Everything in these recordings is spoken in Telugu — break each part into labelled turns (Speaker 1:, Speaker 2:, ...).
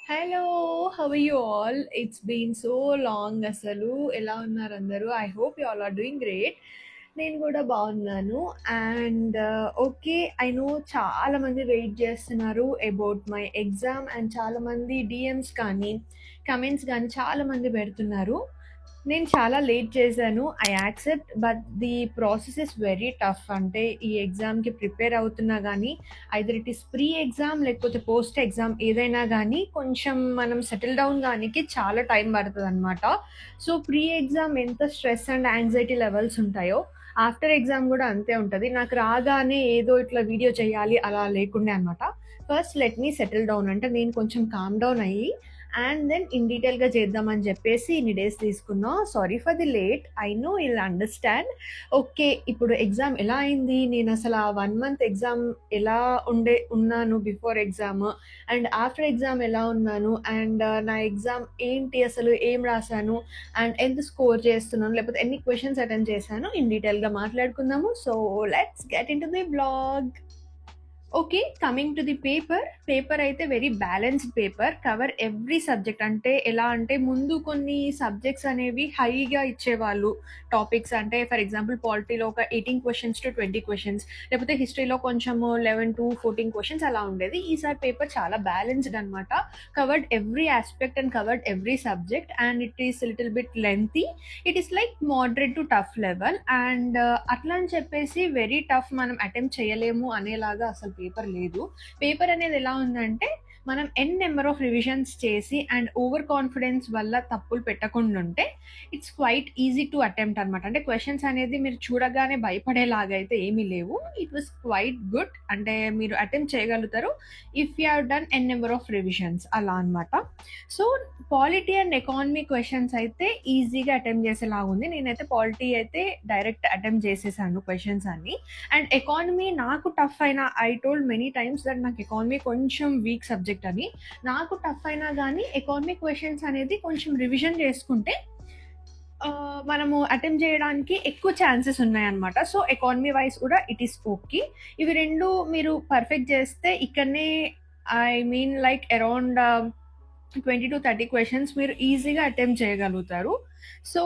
Speaker 1: Hello, how are you all? It's been so long. అసలు ఎలా ఉన్నారు అందరూ? I hope you all are doing great. నేను కూడా బాగున్నాను. అండ్ ఓకే, ఐ నో చాలా మంది వెయిట్ చేస్తున్నారు అబౌట్ మై ఎగ్జామ్ అండ్ చాలా మంది డిఎమ్స్ కానీ కమెంట్స్ కానీ చాలా మంది పెడుతున్నారు. నేను చాలా లేట్ చేశాను, I accept. But the process is very tough. అంటే ఈ ఎగ్జామ్కి ప్రిపేర్ అవుతున్నా కానీ either it is pre exam లేకపోతే పోస్ట్ ఎగ్జామ్ ఏదైనా కానీ కొంచెం మనం సెటిల్ డౌన్ కానీ చాలా టైం పడుతుంది అనమాట. సో ప్రీ ఎగ్జామ్ ఎంత స్ట్రెస్ అండ్ యాంగ్జైటీ లెవెల్స్ ఉంటాయో ఆఫ్టర్ ఎగ్జామ్ కూడా అంతే ఉంటుంది. నాకు రాగానే ఏదో ఇట్లా వీడియో చేయాలి అలా లేకుండే అనమాట. First let me settle down, అంటే నేను కొంచెం కామ్ డౌన్ అయ్యి అండ్ దెన్ ఇన్ డీటెయిల్గా చేద్దామని చెప్పేసి ఇన్ని డేస్ తీసుకున్నా. Sorry for the late, I know will understand. Okay, ఇప్పుడు ఎగ్జామ్ ఎలా అయింది, నేను అసలు ఆ 1 month ఎగ్జామ్ ఎలా ఉన్నాను before exam and after exam ఎలా ఉన్నాను అండ్ నా ఎగ్జామ్ ఏంటి, అసలు ఏం రాశాను అండ్ ఎంత స్కోర్ చేస్తున్నాను లేకపోతే ఎన్ని క్వశ్చన్స్ అటెండ్ చేశాను ఇన్ డీటెయిల్గా మాట్లాడుకుందాము. So let's get in to the blog. Okay, coming to the paper అయితే very balanced paper, cover every subject. అంటే ఎలా అంటే ముందు కొన్ని సబ్జెక్ట్స్ అనేవి హైగా ఇచ్చేవాళ్ళు టాపిక్స్. అంటే ఫర్ ఎగ్జాంపుల్ పాలిటీలో ఒక 18 క్వశ్చన్స్ టు 20 క్వశ్చన్స్, లేకపోతే హిస్టరీలో కొంచెం 11 to 14 క్వశ్చన్స్ అలా ఉండేది. ఈసారి పేపర్ చాలా బ్యాలెన్స్డ్ అనమాట. Covered every aspect and covered every subject and it is little bit lengthy. It is like moderate to tough level. And అట్లా అని చెప్పేసి వెరీ టఫ్ మనం అటెంప్ట్ చేయలేము అనేలాగా అసలు పేపర్ లేదు. పేపర్ అనేది ఎలా ఉందంటే మనం నెంబర్ ఆఫ్ రివిజన్స్ చేసి అండ్ ఓవర్ కాన్ఫిడెన్స్ వల్ల తప్పులు పెట్టకుండా ఉంటే it's quite easy to attempt అనమాట. అంటే క్వశ్చన్స్ అనేది మీరు చూడగానే భయపడేలాగా అయితే ఏమీ లేవు. It was quite good. అంటే మీరు అటెంప్ట్ చేయగలుగుతారు if you have done number of revisions అలా అనమాట. So polity and economy questions అయితే ఈజీగా అటెంప్ట్ చేసేలాగా ఉంది. నేనైతే పాలిటీ అయితే డైరెక్ట్ అటెంప్ట్ చేసేసాను క్వశ్చన్స్ అన్ని. అండ్ ఎకానమీ నాకు టఫ్ అయినా, I told many times that నాకు ఎకానమీ కొంచెం వీక్ సబ్జెక్ట్ అని. నాకు టఫ్ అయినా కానీ ఎకానమీ క్వశ్చన్స్ అనేది కొంచెం రివిజన్ చేసుకుంటే మనము అటెంప్ట్ చేయడానికి ఎక్కువ ఛాన్సెస్ ఉన్నాయన్నమాట. సో ఎకానమీ వైజ్ కూడా ఇట్ ఈస్ ఓకే. ఇవి రెండు మీరు పర్ఫెక్ట్ చేస్తే ఇక్కడనే I mean like around 20 to 30 questions మీరు ఈజీగా అటెంప్ట్ చేయగలుగుతారు. So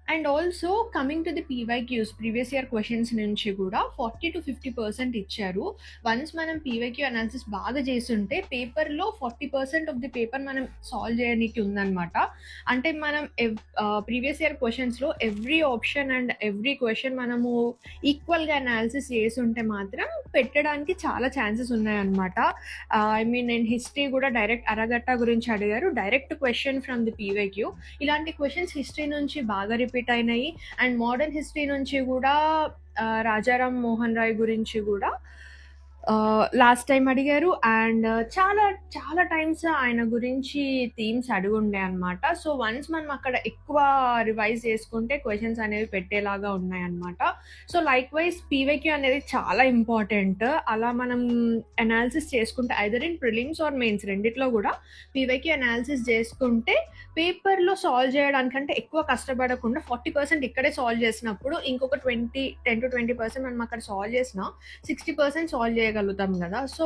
Speaker 1: and also coming to the PYQs, previous year questions నుంచి కూడా 40 to 50% ఇచ్చారు. వన్స్ మనం పీవైక్యూ అనాలిసిస్ బాగా చేస్తుంటే పేపర్లో 40% ఆఫ్ ది పేపర్ మనం సాల్వ్ చేయడానికి ఉందన్నమాట. అంటే మనం ప్రీవియస్ ఇయర్ క్వశ్చన్స్లో every option and every question మనము ఈక్వల్గా అనాలిసిస్ చేస్తుంటే మాత్రం పెట్టడానికి చాలా ఛాన్సెస్ ఉన్నాయన్నమాట. ఐ మీన్ నేను హిస్టరీ కూడా డైరెక్ట్ అరగట్ట గురించి అడిగారు, direct question from the PYQ. ఇలాంటి క్వశ్చన్స్ హిస్టరీ నుంచి బాగా రిపీట్ అయినాయి. అండ్ మోడర్న్ హిస్టరీ నుంచి కూడా రాజారాం మోహన్ రాయ్ గురించి కూడా లాస్ట్ టైం అడిగారు. అండ్ చాలా చాలా టైమ్స్ ఆయన గురించి థీమ్స్ అడుగుండే అనమాట. సో వన్స్ మనం అక్కడ ఎక్కువ రివైజ్ చేసుకుంటే క్వశ్చన్స్ అనేవి పెట్టేలాగా ఉన్నాయన్నమాట. సో లైక్ వైజ్ పీవైక్యూ అనేది చాలా ఇంపార్టెంట్. అలా మనం అనాలిసిస్ చేసుకుంటే either in prelims or mains రెండిట్లో కూడా పీవైక్యూ అనాలిసిస్ చేసుకుంటే పేపర్లో సాల్వ్ చేయడానికంటే ఎక్కువ కష్టపడకుండా 40% ఇక్కడే సాల్వ్ చేసినప్పుడు ఇంకొక 10 to 20% మనం అక్కడ సాల్వ్ చేసినా 60% సాల్వ్ చేయగలుగుతాం కదా. సో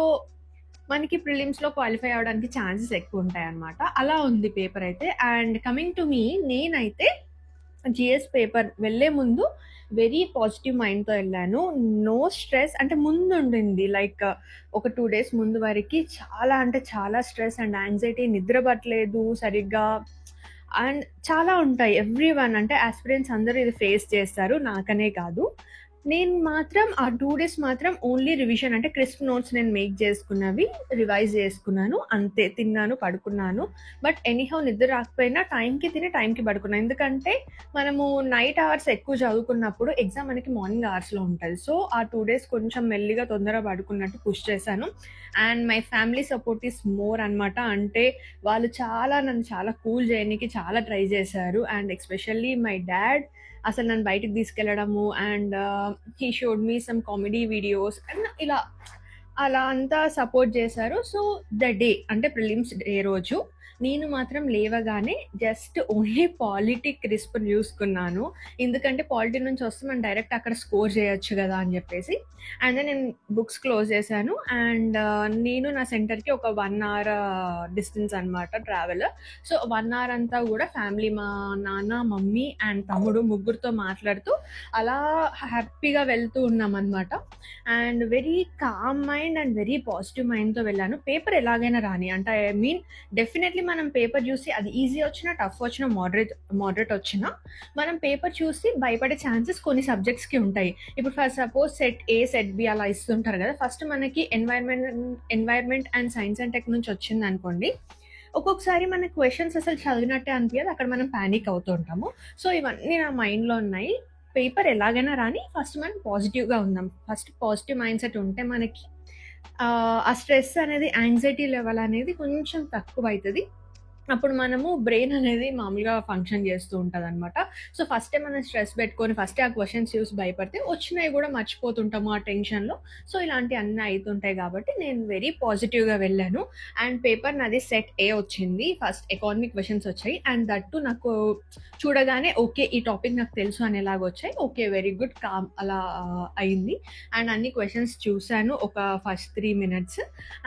Speaker 1: మనకి ప్రిలిమ్స్లో క్వాలిఫై అవ్వడానికి ఛాన్సెస్ ఎక్కువ ఉంటాయి అన్నమాట. అలా ఉంది పేపర్ అయితే. అండ్ కమింగ్ టు మీ, నేనైతే జిఎస్ పేపర్ వెళ్ళే ముందు వెరీ పాజిటివ్ మైండ్తో వెళ్ళాను. No stress. అంటే ముందు ఉండింది లైక్ ఒక 2 days ముందు వరకు చాలా అంటే చాలా స్ట్రెస్ అండ్ యాంగ్జైటీ, నిద్ర పట్టలేదు సరిగ్గా అండ్ చాలా ఉంటాయి. ఎవ్రీ వన్ అంటే ఆస్పిరెంట్స్ అందరూ ఇది ఫేస్ చేస్తారు, నాకనే కాదు. నేను మాత్రం ఆ 2 days మాత్రం ఓన్లీ రివిజన్, అంటే క్రిస్ప్ నోట్స్ నేను మేక్ చేసుకున్నవి రివైజ్ చేసుకున్నాను అంతే. తిన్నాను, పడుకున్నాను. బట్ ఎనీహౌ నిద్ర రాకపోయినా టైంకి తిని టైంకి పడుకున్నాను. ఎందుకంటే మనము నైట్ అవర్స్ ఎక్కువ చదువుకున్నప్పుడు ఎగ్జామ్ మనకి మార్నింగ్ అవర్స్లో ఉంటుంది. సో ఆ 2 days కొంచెం మెల్లిగా తొందరగా పడుకున్నట్టు పుష్ చేశాను. And my family support is more అనమాట. అంటే వాళ్ళు నన్ను చాలా కూల్ చేయడానికి చాలా ట్రై చేశారు. అండ్ ఎస్పెషల్లీ మై డాడ్ అసలు నన్ను బయటికి తీసుకెళ్ళడము and he showed me some comedy videos and అలా అంతా సపోర్ట్ చేశారు. సో ద డే అంటే ప్రిలిమ్స్ డే రోజు నేను మాత్రం లేవగానే జస్ట్ ఓన్లీ పాలిటీ క్రిస్ప్‌ని చూసుకున్నాను. ఎందుకంటే పాలిటీ నుంచి వస్తే మనం డైరెక్ట్ అక్కడ స్కోర్ చేయొచ్చు గదా అని జెప్పేసి. అండ్ దెన్ నేను బుక్స్ క్లోజ్ చేశాను. అండ్ నేను నా సెంటర్‌కి ఒక 1 అవర్ డిస్టెన్స్ అనమాట ట్రావెల్. సో 1 అవర్ అంతా గూడా ఫ్యామిలీ, మా నాన్న, మమ్మీ అండ్ తమ్ముడు ముగ్గురితో మాట్లాడుతూ అలా హ్యాపీగా వెళ్తూ ఉన్నామనమాట. And very calm mind and very positive మైండ్‌తో వెళ్ళాను. పేపర్ ఎలాగైనా రాని, అంటే ఐ మీన్ డెఫినెట్‌లీ మనం పేపర్ చూసి అది ఈజీ వచ్చినా, టఫ్ వచ్చినా, మోడరేట్ వచ్చినా మనం పేపర్ చూసి భయపడే ఛాన్సెస్ కొన్ని సబ్జెక్ట్స్‌కి ఉంటాయి. ఇప్పుడు for suppose set A, set B అలా ఇస్తుంటారు కదా. ఫస్ట్ మనకి environment and science and tech నుంచి వచ్చిందనుకోండి, ఒక్కొక్కసారి మన క్వశ్చన్స్ అసలు చదివినట్టే అనిపించదు, అక్కడ మనం పానిక్ అవుతూ ఉంటాము. సో ఇవన్నీ నా మైండ్లో ఉన్నాయి. పేపర్ ఎలాగైనా రాని, ఫస్ట్ మనం పాజిటివ్గా ఉందాం. ఫస్ట్ పాజిటివ్ మైండ్ సెట్ ఉంటే మనకి ఆ స్ట్రెస్ అనేది, యాంగ్జైటీ లెవెల్ అనేది కొంచెం తక్కువ అవుతుంది. అప్పుడు మనము బ్రెయిన్ అనేది మామూలుగా ఫంక్షన్ చేస్తూ ఉంటదనమాట. సో ఫస్టే మనం స్ట్రెస్ పెట్టుకొని ఫస్టే ఆ క్వశ్చన్స్ చూసి భయపడితే వచ్చినవి కూడా మర్చిపోతుంటాము ఆ టెన్షన్‌లో. సో ఇలాంటివన్నీ అయితుంటాయి కాబట్టి నేను వెరీ పాజిటివ్‌గా వెళ్ళాను. అండ్ పేపర్ నాది సెట్ ఏ వచ్చింది. ఫస్ట్ ఎకానమిక్ క్వెషన్స్ వచ్చాయి. అండ్ దట్ టూ నాకు చూడగానే ఓకే, ఈ టాపిక్ నాకు తెలుసు అనేలాగా వచ్చాయి. ఓకే, వెరీ గుడ్, కామ్ అలా అయింది. అండ్ అన్ని క్వెషన్స్ చూశాను ఒక ఫస్ట్ 3 మినిట్స్.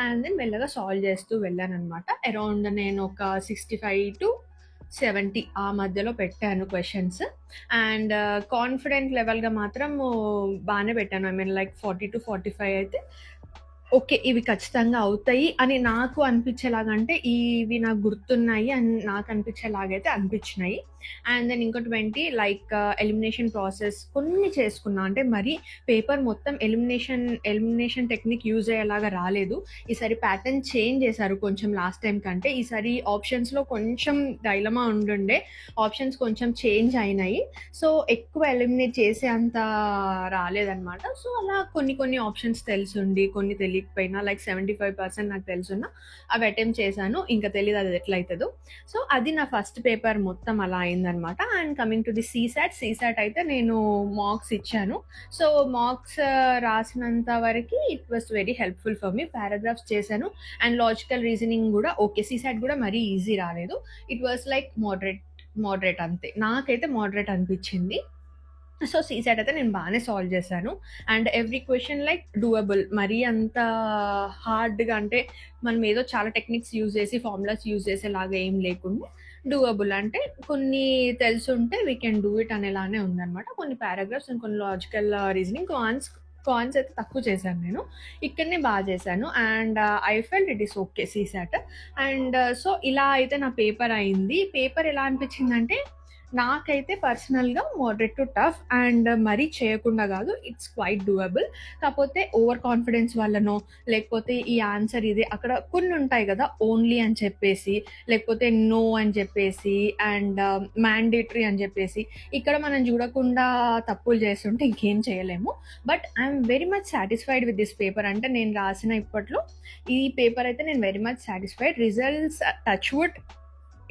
Speaker 1: అండ్ దెన్ మెల్లగా సాల్వ్ చేస్తూ వెళ్ళాననమాట. అరౌండ్ నేను ఒక 65-70 ఆ మధ్యలో పెట్టాను క్వెషన్స్. అండ్ కాన్ఫిడెంట్ లెవెల్‌గా మాత్రం బానే పెట్టాను. ఐ మీన్ లైక్ 40-45 అయితే ఓకే, ఇవి ఖచ్చితంగా అవుతాయి అని నాకు అనిపించేలాగా, అంటే ఇవి నాకు గుర్తున్నాయి అని నాకు అనిపించేలాగైతే అనిపించినాయి. అండ్ దెన్ ఇంకో 20 లైక్ ఎలిమినేషన్ ప్రాసెస్ కొన్ని చేసుకున్నా. అంటే మరి పేపర్ మొత్తం ఎలిమినేషన్ టెక్నిక్ యూజ్ అయ్యేలాగా రాలేదు. ఈసారి ప్యాటర్న్ చేంజ్ చేశారు కొంచెం లాస్ట్ టైం కంటే. ఈసారి ఆప్షన్స్లో కొంచెం డైలమా ఉండుండే, ఆప్షన్స్ కొంచెం చేంజ్ అయినాయి. సో ఎక్కువ ఎలిమినేట్ చేసే అంత రాలేదన్నమాట. సో అలా కొన్ని ఆప్షన్స్ తెలుసుండి, కొన్ని తెలియకపోయినా, లైక్ 75% నాకు తెలుసున్నా అవి అటెంప్ట్ చేశాను. ఇంకా తెలియదు అది ఎట్లా అవుతుందో. సో అది నా ఫస్ట్ పేపర్ మొత్తం అలా అయిందనమాట. And coming to the CSAT అయితే నేను మార్క్స్ ఇచ్చాను. సో మార్క్స్ రాసినంత వరకు it was very helpful for me. Paragraphs చేశాను అండ్ లాజికల్ రీజనింగ్ కూడా ఓకే. సీసాట్ కూడా మరీ ఈజీ రాలేదు. ఇట్ వాస్ లైక్ మోడరేట్ అంతే. నాకైతే మోడరేట్ అనిపించింది. సో సీసాట్ అయితే నేను బాగానే సాల్వ్ చేశాను. And every question like doable. మరీ అంత హార్డ్గా, అంటే మనం ఏదో చాలా టెక్నిక్స్ యూజ్ చేసి ఫార్ములాస్ యూజ్ చేసేలాగా ఏం లేకుండా డూయబుల్, అంటే కొన్ని తెలుసుంటే వీ కెన్ డూ ఇట్ అనేలానే ఉందన్నమాట. కొన్ని పారాగ్రాఫ్స్ అండ్ కొన్ని లాజికల్ రీజనింగ్, కాన్స్ అయితే తక్కువ చేశాను నేను. ఇక్కడనే బాగా చేశాను. And I felt it is okay CSAT. And so ఇలా అయితే నా పేపర్ అయింది. పేపర్ ఎలా అనిపించిందంటే నాకైతే పర్సనల్గా మోడరేట్ టు టఫ్, అండ్ మరీ చేయకుండా కాదు, ఇట్స్ క్వైట్ డూయబుల్. కాకపోతే ఓవర్ కాన్ఫిడెన్స్ వల్లనో, లేకపోతే ఈ ఆన్సర్ ఇదే, అక్కడ కొన్ని ఉంటాయి కదా ఓన్లీ అని చెప్పేసి, లేకపోతే నో అని చెప్పేసి, అండ్ మ్యాండేటరీ అని చెప్పేసి, ఇక్కడ మనం చూడకుండా తప్పులు చేస్తుంటే ఇంకేం చేయలేము. But I'm very much satisfied with this paper. అంటే నేను రాసిన ఇప్పట్లో ఈ పేపర్ అయితే నేను very much satisfied. Results touch wood,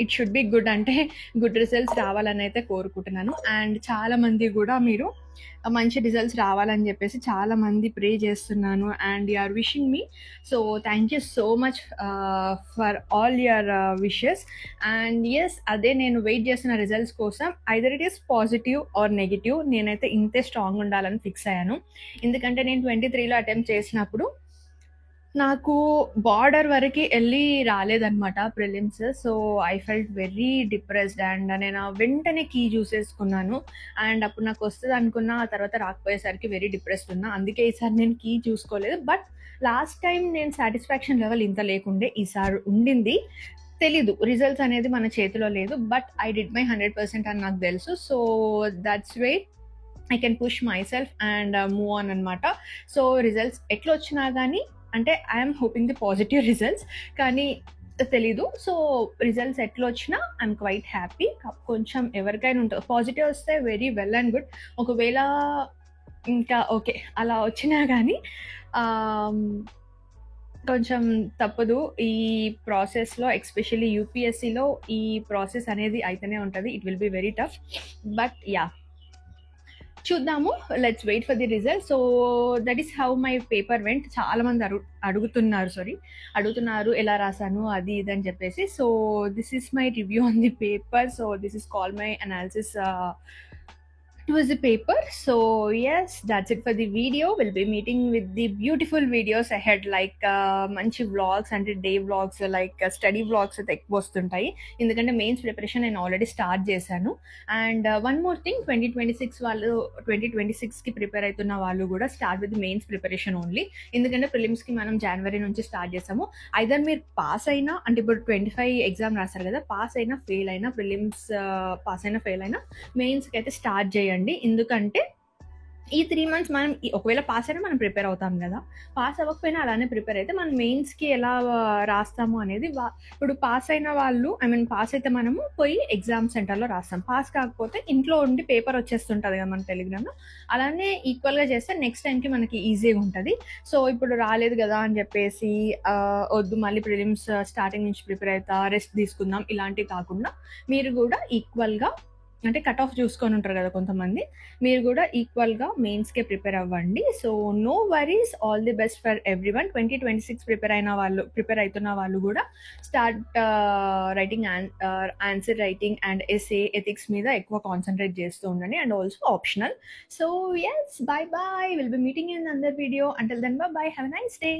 Speaker 1: it should be good, అంటే గుడ్ రిజల్ట్స్ రావాలని అయితే కోరుకుంటున్నాను. అండ్ చాలా మంది కూడా మీరు మంచి రిజల్ట్స్ రావాలని చెప్పేసి చాలా మంది ప్రే చేస్తున్నాను. And you are wishing me. So thank you so much for all your wishes. And yes, అదే నేను వెయిట్ చేస్తున్న రిజల్ట్స్ కోసం. Either it is positive or negative, నేనైతే ఇంతే స్ట్రాంగ్ ఉండాలని ఫిక్స్ అయ్యాను. ఎందుకంటే నేను 23లో అటెంప్ట్ చేసినప్పుడు నాకు బార్డర్ వరకు వెళ్ళి రాలేదనమాట prelims. So I felt very depressed. And నేను వెంటనే కీ చూసేసుకున్నాను. అండ్ అప్పుడు నాకు వస్తుంది అనుకున్నా, ఆ తర్వాత రాకపోయేసరికి వెరీ డిప్రెస్డ్ ఉన్నా. అందుకే ఈసారి నేను కీ చూసుకోలేదు. బట్ లాస్ట్ టైం నేను సాటిస్ఫాక్షన్ లెవెల్ ఇంత లేకుండే, ఈసారి ఉండింది. తెలీదు, రిజల్ట్స్ అనేది మన చేతిలో లేదు. బట్ ఐ డిడ్ మై 100% అని నాకు తెలుసు. So that's way I can push my self and move on అనమాట. సో రిజల్ట్స్ ఎట్లా వచ్చినా కానీ, అంటే I'm hoping the positive results, కానీ తెలీదు. సో రిజల్ట్స్ ఎట్లా వచ్చినా ఐఎమ్ క్వైట్ హ్యాపీ. కొంచెం ఎవరికైనా ఉంటుంది, పాజిటివ్ వస్తే వెరీ వెల్ అండ్ గుడ్. ఒకవేళ ఇంకా ఓకే అలా వచ్చినా కానీ కొంచెం తప్పదు. ఈ ప్రాసెస్లో, ఎస్పెషల్లీ యూపీఎస్సీలో ఈ ప్రాసెస్ అనేది అయితేనే ఉంటుంది. It will be very tough. But yeah, చూద్దాము. Let's wait for the result. So that is how my paper went. చాలా మంది అడుగుతున్నారు ఎలా రాసాను అది ఇది అని చెప్పేసి. So this is my review on the paper. So this is call my analysis towards the paper. So yes, that's it for the video. We'll be meeting with the beautiful videos ahead, like manchi vlogs and day vlogs, like study vlogs అయితే ఎక్కువ వస్తుంటాయి. ఎందుకంటే మెయిన్స్ ప్రిపరేషన్ నేను ఆల్రెడీ స్టార్ట్ చేశాను. అండ్ వన్ మోర్ థింగ్, 2026కి ప్రిపేర్ అవుతున్న వాళ్ళు కూడా start with mains preparation only. ఎందుకంటే ప్రిలిమ్స్కి మనం జనవరి నుంచి స్టార్ట్ చేసాము. ఐదర్ మీరు పాస్ అయినా, అంటే ఇప్పుడు 25 ఎగ్జామ్ రాస్తారు కదా, పాస్ అయినా ఫెయిల్ అయినా, ప్రిలిమ్స్ పాస్ అయినా ఫెయిల్ అయినా మెయిన్స్కి అయితే స్టార్ట్ చేయండి. ఎందుకంటే ఈ 3 months మనం ఒకవేళ పాస్ అయినా మనం ప్రిపేర్ అవుతాం కదా, పాస్ అవ్వకపోయినా అలానే ప్రిపేర్ అయితే మనం మెయిన్స్కి ఎలా రాస్తాము అనేది ఇప్పుడు పాస్ అయిన వాళ్ళు, పాస్ అయితే మనము పోయి ఎగ్జామ్ సెంటర్లో రాస్తాం. పాస్ కాకపోతే ఇంట్లో ఉండి పేపర్ వచ్చేస్తుంటుంది కదా మన టెలిగ్రామ్లో. అలానే ఈక్వల్గా చేస్తే నెక్స్ట్ టైంకి మనకి ఈజీగా ఉంటుంది. సో ఇప్పుడు రాలేదు కదా అని చెప్పేసి వద్దు మళ్ళీ ప్రిలిమ్స్ స్టార్టింగ్ నుంచి ప్రిపేర్ అవుతా, రెస్ట్ తీసుకుందాం, ఇలాంటివి కాకుండా మీరు కూడా ఈక్వల్గా, అంటే కట్ ఆఫ్ చూసుకొని ఉంటారు కదా కొంతమంది, మీరు కూడా ఈక్వల్గా మెయిన్స్కే ప్రిపేర్ అవ్వండి. So no worries, all the best for everyone. 2026 prepare అవుతున్న వాళ్ళు కూడా start writing answer writing and essay ethics మీద ఎక్కువ కాన్సన్ట్రేట్ చేస్తూ ఉండండి, and also optional. So yes, bye bye, will be meeting in another video. Until then bye, have a nice day.